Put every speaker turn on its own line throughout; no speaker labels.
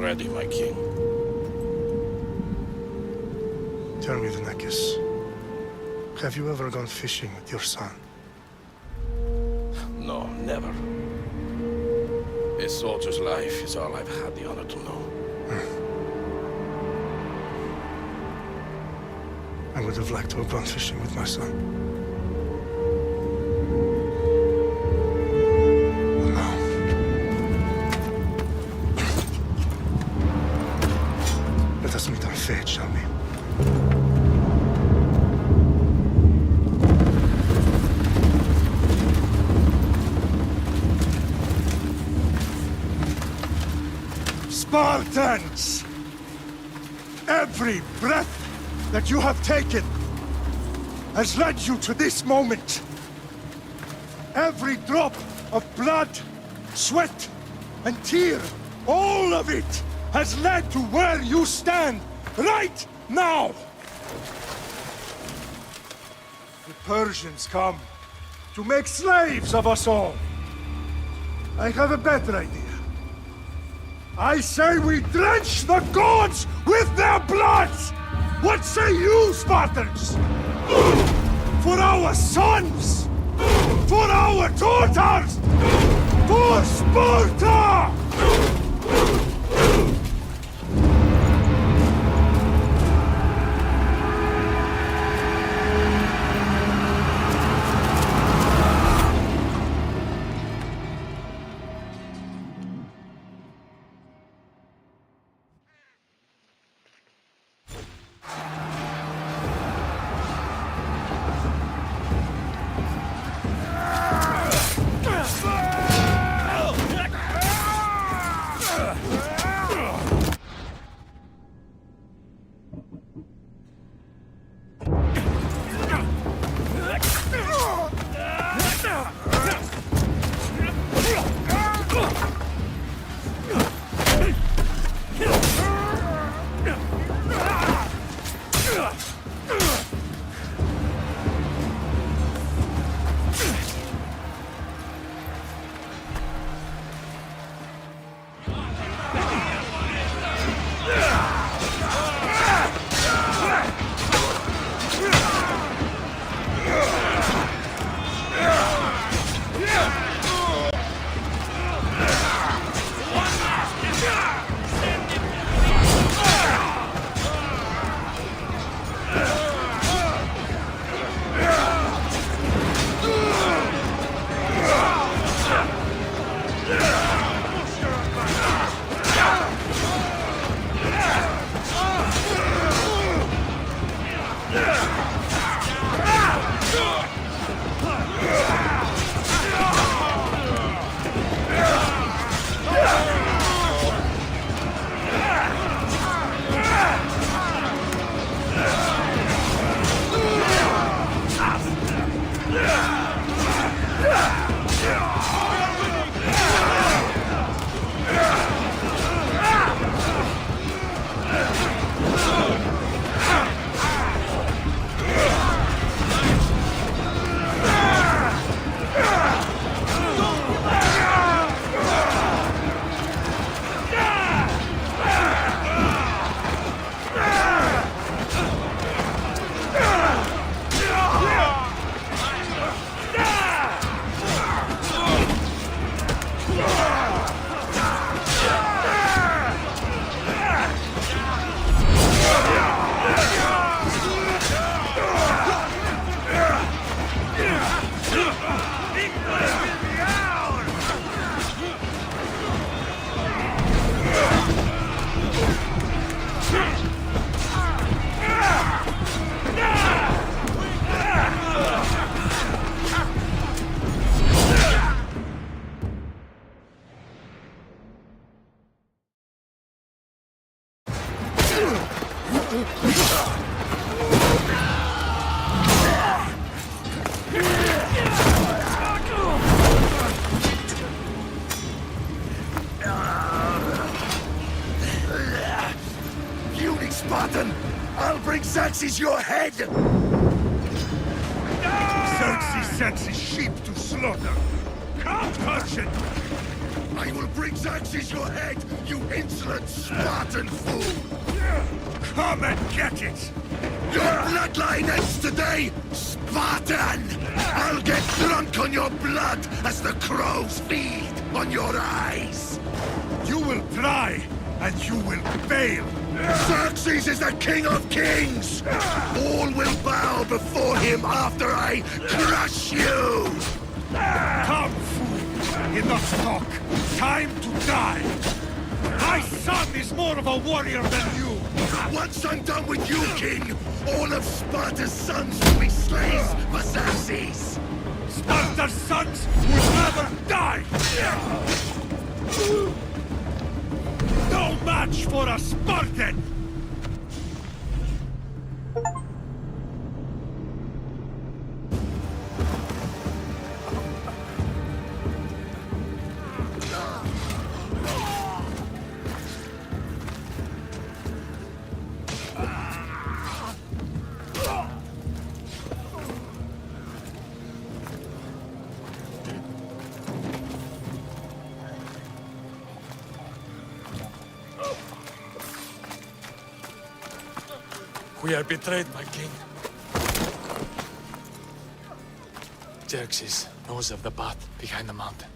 ready, my king.
Tell me, the Nekis. Have you ever gone fishing with your son?
No, never. A soldier's life is all I've had the honor to know.
I would have liked to have gone fishing with my son. But no. Let us meet on fate, shall we?
Spartans! Every breath that you have taken has led you to this moment. Every drop of blood, sweat, and tear, all of it has led to where you stand right now. The Persians come to make slaves of us all. I have a better idea. I say we drench the gods with their blood! What say you, Spartans? For our sons! For our daughters! For Sparta!
Puny Spartan! I'll bring Xerxes your head!
Xerxes sends his sheep to slaughter. Come, Persian!
I will bring Xerxes your head, you insolent Spartan fool!
Come and get it!
Your bloodline ends today, Spartan! I'll get drunk on your blood as the crows feed on your eyes!
You will try, and you will fail!
Xerxes is the king of kings! All will bow before him after I crush you!
Come, fool! Enough talk! Time to die! My son is more of a warrior than you!
Once I'm done with you, king, all of Sparta's sons will be slaves for Xerxes!
Sparta's sons will never die! No match for a Spartan!
We are betrayed, my king. Xerxes knows of the path behind the mountain.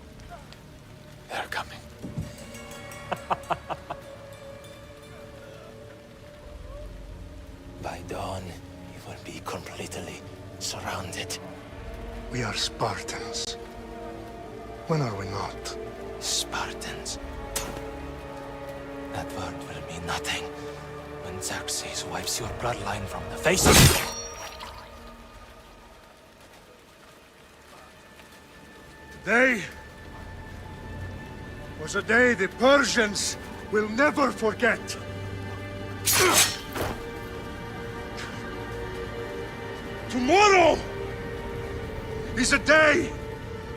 They are coming.
By dawn, you will be completely surrounded.
We are Spartans. When are we not?
Spartans. That word will mean nothing when Xerxes wipes your bloodline from the face of the...
Today was a day the Persians will never forget. Tomorrow is a day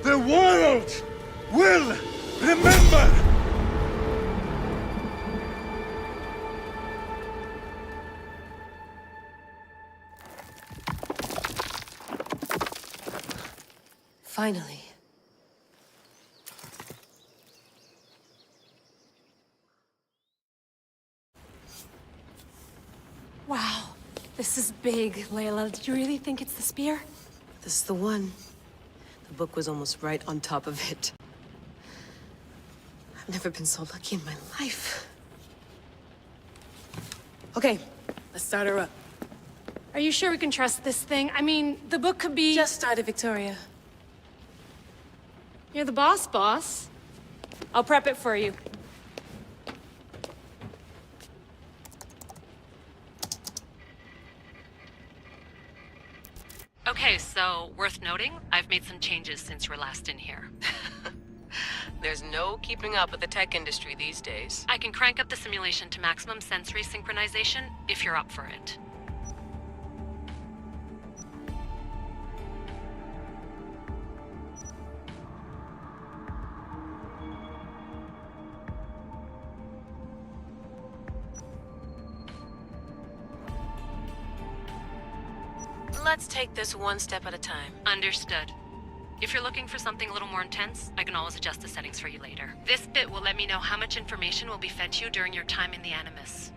the world will remember.
Finally.
Wow, this is big, Layla. Did you really think it's the spear?
This is the one. The book was almost right on top of it. I've never been so lucky in my life. Okay, let's start her up.
Are you sure we can trust this thing? I mean, the book could be...
Just started, Victoria.
You're the boss. I'll prep it for you.
Okay, so worth noting, I've made some changes since you were last in here.
There's no keeping up with the tech industry these days.
I can crank up the simulation to maximum sensory synchronization if you're up for it.
Let's take this one step at a time.
Understood. If you're looking for something a little more intense, I can always adjust the settings for you later. This bit will let me know how much information will be fed to you during your time in the Animus.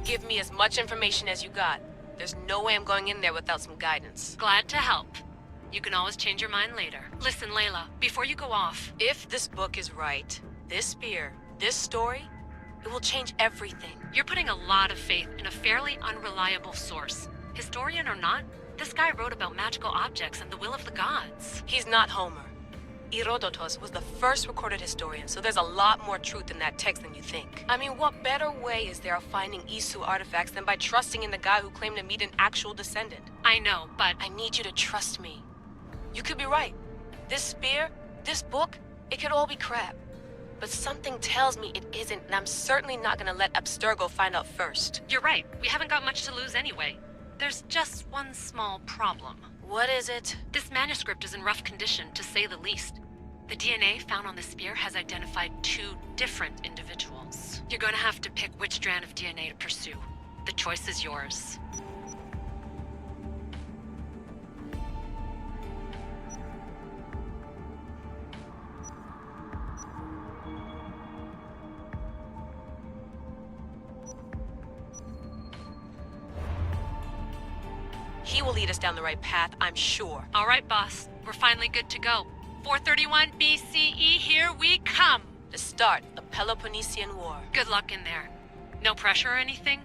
Give me as much information as you got. There's no way I'm going in there without some guidance.
Glad to help. You can always change your mind later. Listen, Layla, before you go off...
If this book is right, this spear, this story, it will change everything.
You're putting a lot of faith in a fairly unreliable source. Historian or not, this guy wrote about magical objects and the will of the gods.
He's not Homer. Herodotus was the first recorded historian, so there's a lot more truth in that text than you think. I mean, what better way is there of finding Isu artifacts than by trusting in the guy who claimed to meet an actual descendant?
I know, but...
I need you to trust me. You could be right. This spear, this book, it could all be crap. But something tells me it isn't, and I'm certainly not gonna let Abstergo find out first.
You're right. We haven't got much to lose anyway. There's just one small problem.
What is it?
This manuscript is in rough condition, to say the least. The DNA found on the spear has identified 2 different individuals. You're gonna have to pick which strand of DNA to pursue. The choice is yours.
He will lead us down the right path, I'm sure.
All right, boss. We're finally good to go. 431 BCE, here we come!
To start the Peloponnesian War.
Good luck in there. No pressure or anything,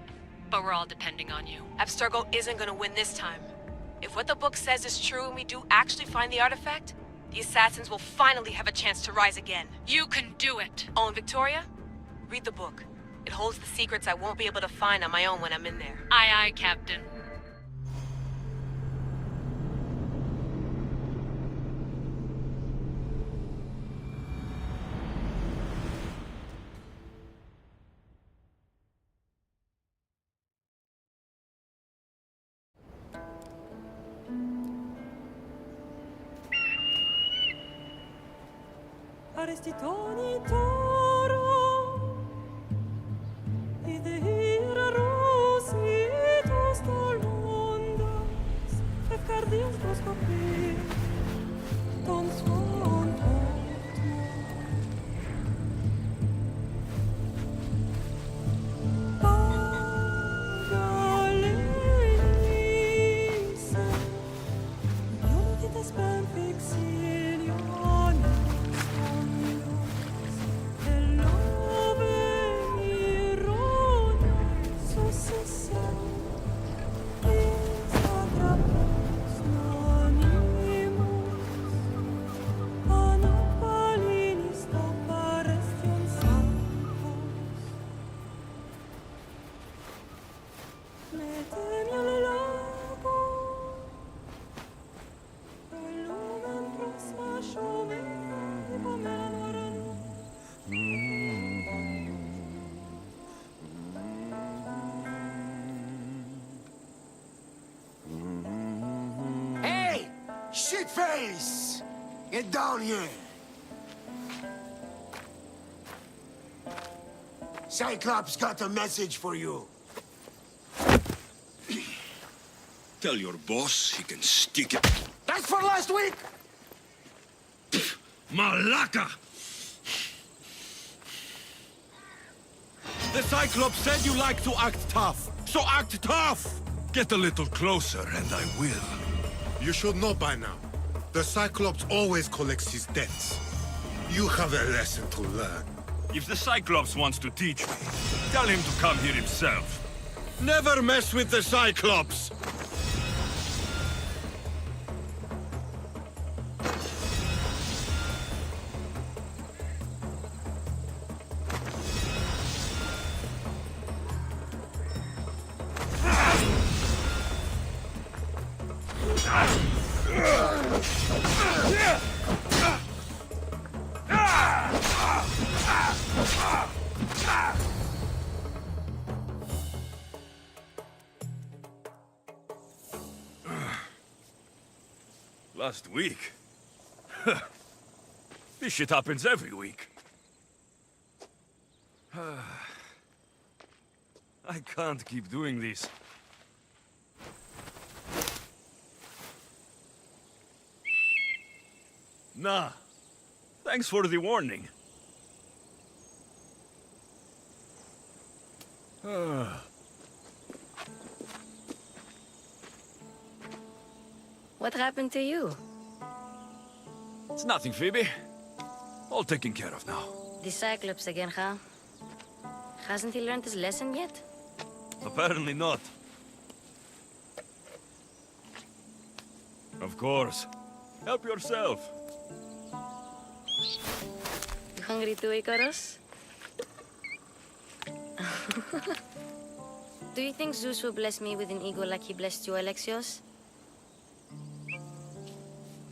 but we're all depending on you.
Abstergo isn't gonna win this time. If what the book says is true and we do actually find the artifact, the assassins will finally have a chance to rise again.
You can do it!
Oh, and Victoria? Read the book. It holds the secrets I won't be able to find on my own when I'm in there.
Aye, aye, Captain.
Arestitoni toro, idehira rositos tolondas, fefcardias proscopir, ton swan Pagalenisa, ionitas perfectionis.
Hey! Shitface! Get down here! Cyclops got a message for you.
Tell your boss he can stick it.
That's for last week!
Malaka! The Cyclops said you like to act tough, so act tough! Get a little closer and I will.
You should know by now. The Cyclops always collects his debts. You have a lesson to learn.
If the Cyclops wants to teach me, tell him to come here himself.
Never mess with the Cyclops!
Last week? This shit happens every week. I can't keep doing this. Nah. Thanks for the warning.
What happened to you?
It's nothing, Phoebe. All taken care of now.
The Cyclops again, huh? Hasn't he learned his lesson yet?
Apparently not. Of course. Help yourself.
You hungry too, Icarus? Do you think Zeus will bless me with an ego like he blessed you, Alexios?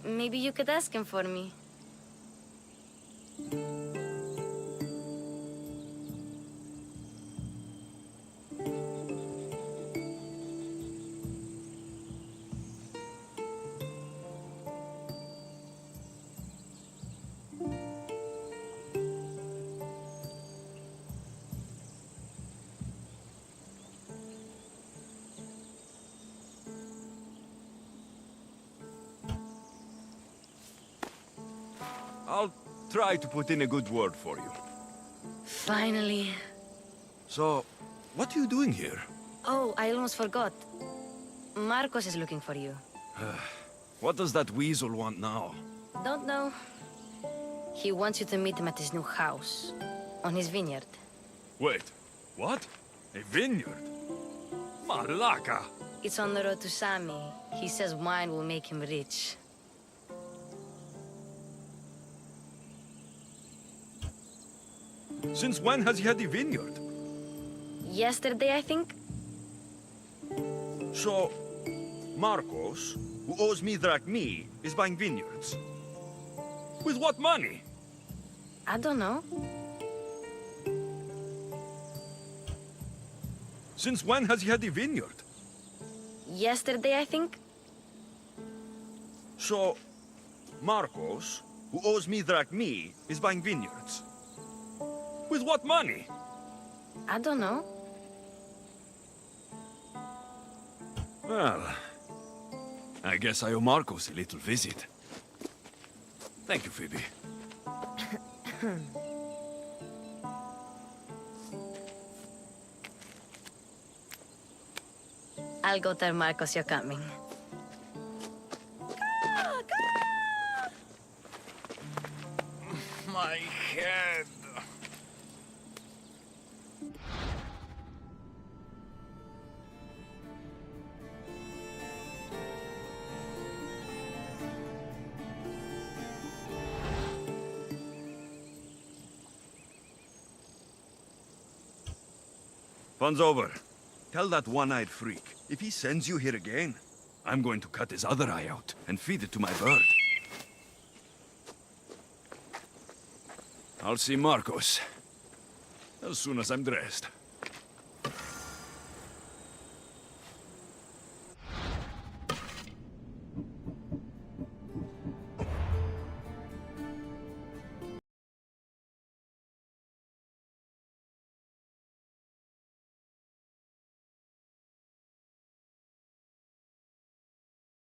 Maybe you could ask him for me.
I'll try to put in a good word for you.
Finally.
So, what are you doing here?
Oh, I almost forgot. Marcos is looking for you.
What does that weasel want now?
Don't know. He wants you to meet him at his new house. On his vineyard.
Wait, what? A vineyard? Malaka!
It's on the road to Sami. He says wine will make him rich.
Since when has he had a vineyard?
Yesterday, I think?
So, Marcos, who owes me drachmi, is buying vineyards. With what money?
I don't know.
Since when has he had a vineyard?
Yesterday, I think?
So, Marcos, who owes me drachmi, is buying vineyards. With what money?
I don't know.
Well, I guess I owe Marcos a little visit. Thank you, Phoebe.
I'll go tell Marcos you're coming.
My head. Fun's over. Tell that one-eyed freak, if he sends you here again, I'm going to cut his other eye out and feed it to my bird. I'll see Marcos as soon as I'm dressed.